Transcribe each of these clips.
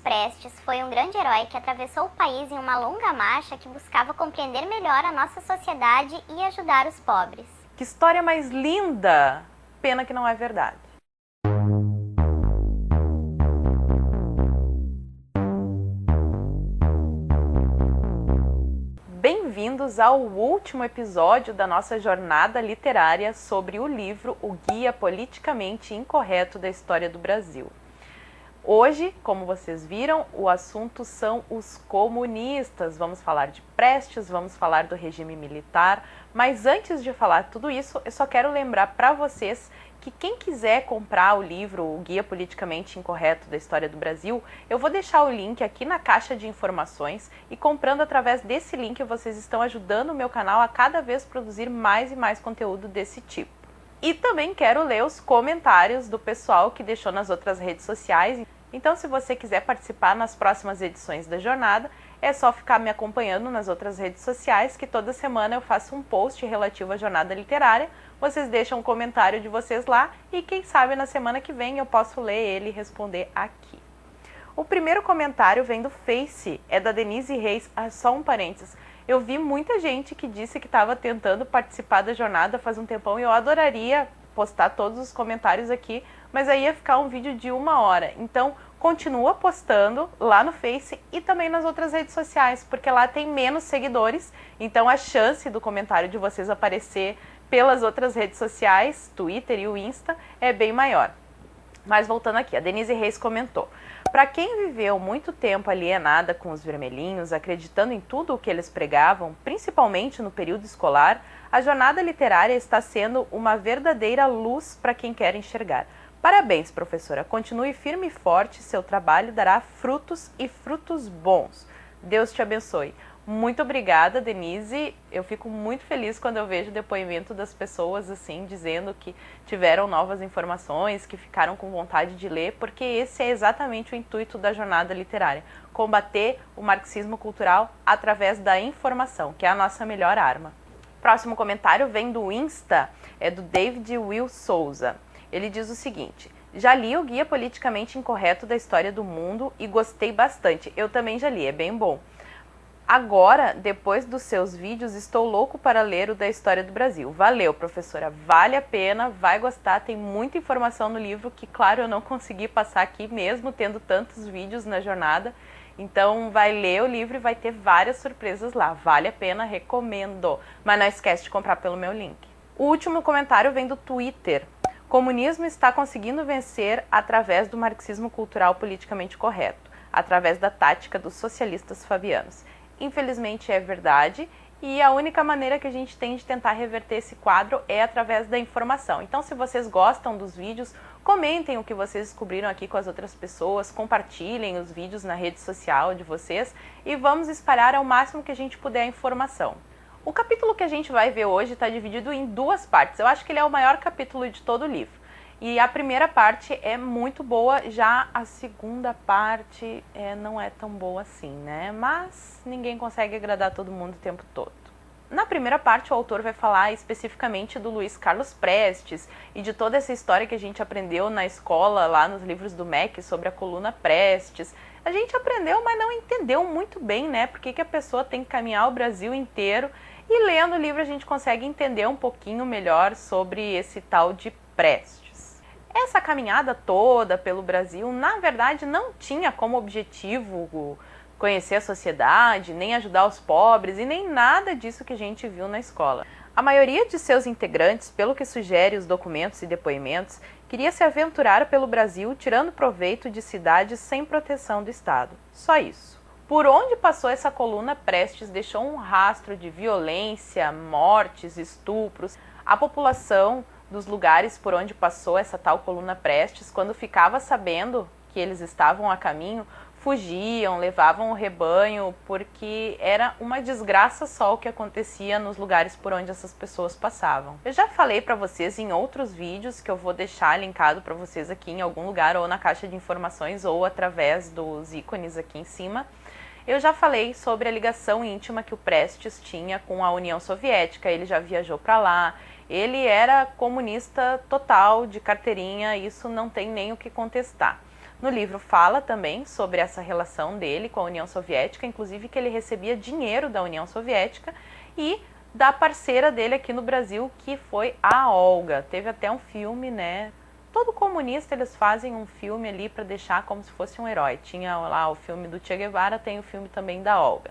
Prestes foi um grande herói que atravessou o país em uma longa marcha que buscava compreender melhor a nossa sociedade e ajudar os pobres. Que história mais linda! Pena que não é verdade. Bem-vindos ao último episódio da nossa jornada literária sobre o livro O Guia Politicamente Incorreto da História do Brasil. Hoje, como vocês viram, o assunto são os comunistas. Vamos falar de Prestes, vamos falar do regime militar, mas antes de falar tudo isso, eu só quero lembrar para vocês que quem quiser comprar o livro O Guia Politicamente Incorreto da História do Brasil, eu vou deixar o link aqui na caixa de informações e comprando através desse link vocês estão ajudando o meu canal a cada vez produzir mais e mais conteúdo desse tipo. E também quero ler os comentários do pessoal que deixou nas outras redes sociais. Então, se você quiser participar nas próximas edições da jornada, é só ficar me acompanhando nas outras redes sociais, que toda semana eu faço um post relativo à jornada literária. Vocês deixam um comentário de vocês lá e quem sabe na semana que vem eu posso ler ele e responder aqui. O primeiro comentário vem do Face, é da Denise Reis. Só um parênteses. Eu vi muita gente que disse que estava tentando participar da jornada faz um tempão e eu adoraria postar todos os comentários aqui, mas aí ia ficar um vídeo de 1 hora. Então, continua postando lá no Face e também nas outras redes sociais, porque lá tem menos seguidores, então a chance do comentário de vocês aparecer pelas outras redes sociais, Twitter e o Insta, é bem maior. Mas voltando aqui, a Denise Reis comentou: para quem viveu muito tempo alienada com os vermelhinhos, acreditando em tudo o que eles pregavam, principalmente no período escolar, a jornada literária está sendo uma verdadeira luz para quem quer enxergar. Parabéns, professora. Continue firme e forte, seu trabalho dará frutos e frutos bons. Deus te abençoe. Muito obrigada, Denise. Eu fico muito feliz quando eu vejo o depoimento das pessoas assim, dizendo que tiveram novas informações, que ficaram com vontade de ler, porque esse é exatamente o intuito da jornada literária: combater o marxismo cultural através da informação, que é a nossa melhor arma. Próximo comentário vem do Insta, é do David Will Souza. Ele diz o seguinte: já li o Guia Politicamente Incorreto da História do Mundo e gostei bastante. Eu também já li, é bem bom. Agora, depois dos seus vídeos, estou louco para ler o da História do Brasil. Valeu, professora, vale a pena, vai gostar, tem muita informação no livro que, claro, eu não consegui passar aqui mesmo tendo tantos vídeos na jornada. Então, vai ler o livro e vai ter várias surpresas lá. Vale a pena, recomendo. Mas não esquece de comprar pelo meu link. O último comentário vem do Twitter. Comunismo está conseguindo vencer através do marxismo cultural politicamente correto, através da tática dos socialistas fabianos. Infelizmente é verdade, e a única maneira que a gente tem de tentar reverter esse quadro é através da informação. Então, se vocês gostam dos vídeos, comentem o que vocês descobriram aqui com as outras pessoas, compartilhem os vídeos na rede social de vocês e vamos espalhar ao máximo que a gente puder a informação. O capítulo que a gente vai ver hoje está dividido em 2 partes. Eu acho que ele é o maior capítulo de todo o livro. E a primeira parte é muito boa, já a segunda parte não é tão boa assim, né? Mas ninguém consegue agradar todo mundo o tempo todo. Na primeira parte, o autor vai falar especificamente do Luiz Carlos Prestes e de toda essa história que a gente aprendeu na escola, lá nos livros do MEC, sobre a coluna Prestes. A gente aprendeu, mas não entendeu muito bem, né? Por que a pessoa tem que caminhar o Brasil inteiro. E lendo o livro a gente consegue entender um pouquinho melhor sobre esse tal de Prestes. Essa caminhada toda pelo Brasil, na verdade, não tinha como objetivo conhecer a sociedade, nem ajudar os pobres e nem nada disso que a gente viu na escola. A maioria de seus integrantes, pelo que sugere os documentos e depoimentos, queria se aventurar pelo Brasil tirando proveito de cidades sem proteção do Estado. Só isso. Por onde passou essa coluna, Prestes deixou um rastro de violência, mortes, estupros. A população dos lugares por onde passou essa tal coluna Prestes, quando ficava sabendo que eles estavam a caminho, fugiam, levavam o rebanho, porque era uma desgraça só o que acontecia nos lugares por onde essas pessoas passavam. Eu já falei para vocês em outros vídeos, que eu vou deixar linkado para vocês aqui em algum lugar, ou na caixa de informações, ou através dos ícones aqui em cima. Eu já falei sobre a ligação íntima que o Prestes tinha com a União Soviética, ele já viajou para lá, ele era comunista total, de carteirinha, isso não tem nem o que contestar. No livro fala também sobre essa relação dele com a União Soviética, inclusive que ele recebia dinheiro da União Soviética e da parceira dele aqui no Brasil, que foi a Olga. Teve até um filme, né? Todo comunista eles fazem um filme ali para deixar como se fosse um herói. Tinha lá o filme do Che Guevara, tem o filme também da Olga.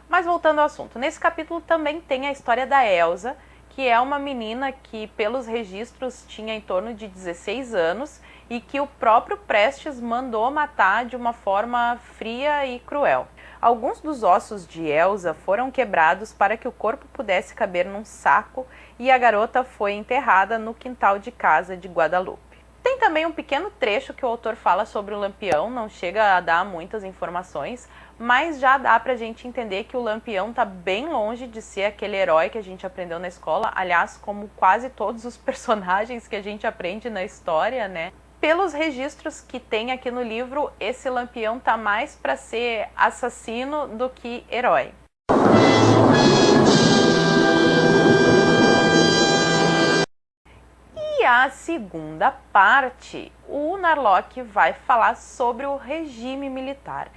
Mas voltando ao assunto, nesse capítulo também tem a história da Elsa, que é uma menina que pelos registros tinha em torno de 16 anos e que o próprio Prestes mandou matar de uma forma fria e cruel. Alguns dos ossos de Elsa foram quebrados para que o corpo pudesse caber num saco e a garota foi enterrada no quintal de casa de Guadalupe. Tem também um pequeno trecho que o autor fala sobre o Lampião, não chega a dar muitas informações, mas já dá pra gente entender que o Lampião tá bem longe de ser aquele herói que a gente aprendeu na escola, aliás, como quase todos os personagens que a gente aprende na história, né? Pelos registros que tem aqui no livro, esse Lampião tá mais para ser assassino do que herói. E a segunda parte, o Narlock vai falar sobre o regime militar.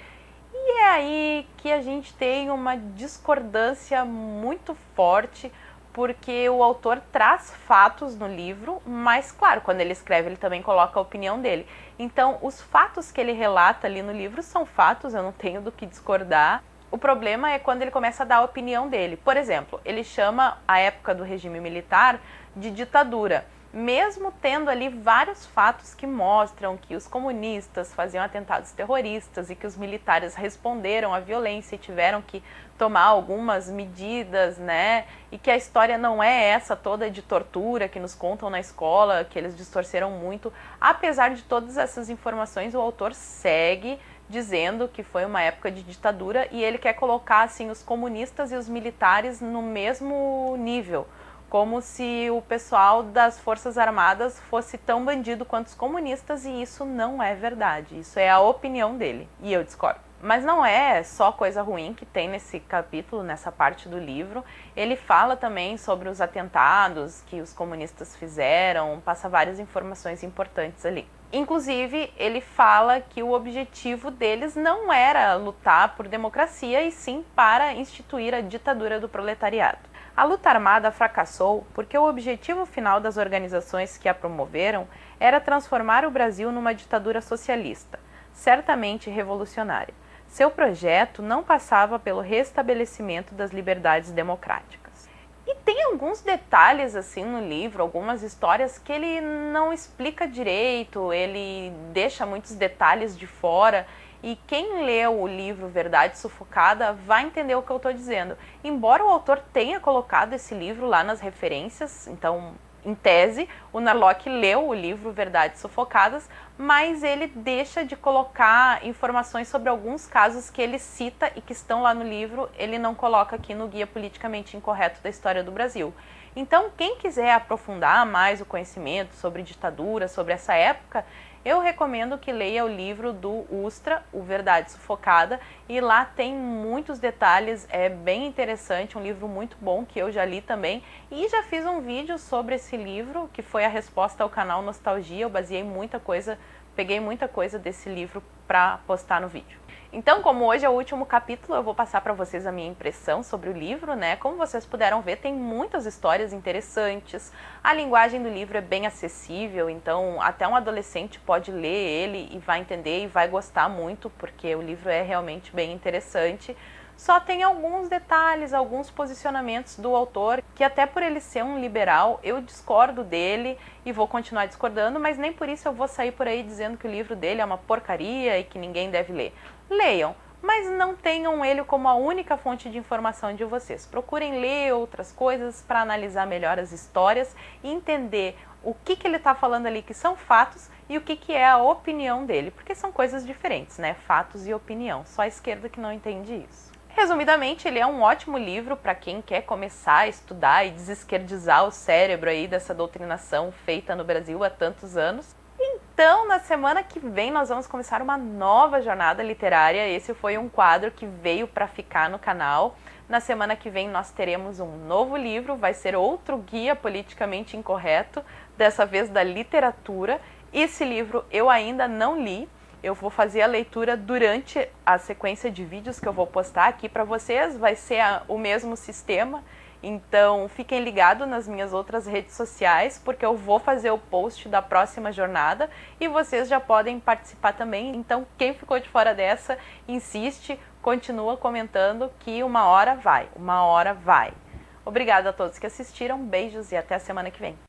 E é aí que a gente tem uma discordância muito forte, porque o autor traz fatos no livro, mas claro, quando ele escreve ele também coloca a opinião dele. Então, os fatos que ele relata ali no livro são fatos, eu não tenho do que discordar. O problema é quando ele começa a dar a opinião dele. Por exemplo, ele chama a época do regime militar de ditadura, mesmo tendo ali vários fatos que mostram que os comunistas faziam atentados terroristas e que os militares responderam à violência e tiveram que tomar algumas medidas, né? E que a história não é essa toda de tortura que nos contam na escola, que eles distorceram muito. Apesar de todas essas informações, o autor segue dizendo que foi uma época de ditadura e ele quer colocar assim os comunistas e os militares no mesmo nível, como se o pessoal das Forças Armadas fosse tão bandido quanto os comunistas, e isso não é verdade. Isso é a opinião dele, e eu discordo. Mas não é só coisa ruim que tem nesse capítulo, nessa parte do livro. Ele fala também sobre os atentados que os comunistas fizeram, passa várias informações importantes ali. Inclusive, ele fala que o objetivo deles não era lutar por democracia, e sim para instituir a ditadura do proletariado. A luta armada fracassou porque o objetivo final das organizações que a promoveram era transformar o Brasil numa ditadura socialista, certamente revolucionária. Seu projeto não passava pelo restabelecimento das liberdades democráticas. E tem alguns detalhes assim no livro, algumas histórias que ele não explica direito, ele deixa muitos detalhes de fora. E quem leu o livro Verdade Sufocada vai entender o que eu estou dizendo. Embora o autor tenha colocado esse livro lá nas referências, então, em tese, o Narlock leu o livro Verdades Sufocadas, mas ele deixa de colocar informações sobre alguns casos que ele cita e que estão lá no livro, ele não coloca aqui no Guia Politicamente Incorreto da História do Brasil. Então, quem quiser aprofundar mais o conhecimento sobre ditadura, sobre essa época, eu recomendo que leia o livro do Ustra, o Verdade Sufocada, e lá tem muitos detalhes, é bem interessante, um livro muito bom que eu já li também, e já fiz um vídeo sobre esse livro, que foi a resposta ao canal Nostalgia. Eu baseei muita coisa, peguei muita coisa desse livro para postar no vídeo. Então, como hoje é o último capítulo, eu vou passar para vocês a minha impressão sobre o livro, né? Como vocês puderam ver, tem muitas histórias interessantes, a linguagem do livro é bem acessível, então até um adolescente pode ler ele e vai entender e vai gostar muito, porque o livro é realmente bem interessante. Só tem alguns detalhes, alguns posicionamentos do autor, que até por ele ser um liberal, eu discordo dele e vou continuar discordando, mas nem por isso eu vou sair por aí dizendo que o livro dele é uma porcaria e que ninguém deve ler. Leiam, mas não tenham ele como a única fonte de informação de vocês. Procurem ler outras coisas para analisar melhor as histórias e entender o que ele está falando ali que são fatos e o que é a opinião dele, porque são coisas diferentes, né? Fatos e opinião. Só a esquerda que não entende isso. Resumidamente, ele é um ótimo livro para quem quer começar a estudar e desesquerdizar o cérebro aí dessa doutrinação feita no Brasil há tantos anos. Então, na semana que vem, nós vamos começar uma nova jornada literária. Esse foi um quadro que veio para ficar no canal. Na semana que vem, nós teremos um novo livro, vai ser outro guia politicamente incorreto, dessa vez da literatura. Esse livro eu ainda não li. eu vou fazer a leitura durante a sequência de vídeos que eu vou postar aqui para vocês. Vai ser o mesmo sistema, então fiquem ligados nas minhas outras redes sociais, porque eu vou fazer o post da próxima jornada e vocês já podem participar também. Então quem ficou de fora dessa, insiste, continua comentando que uma hora vai. Obrigada a todos que assistiram, beijos e até a semana que vem.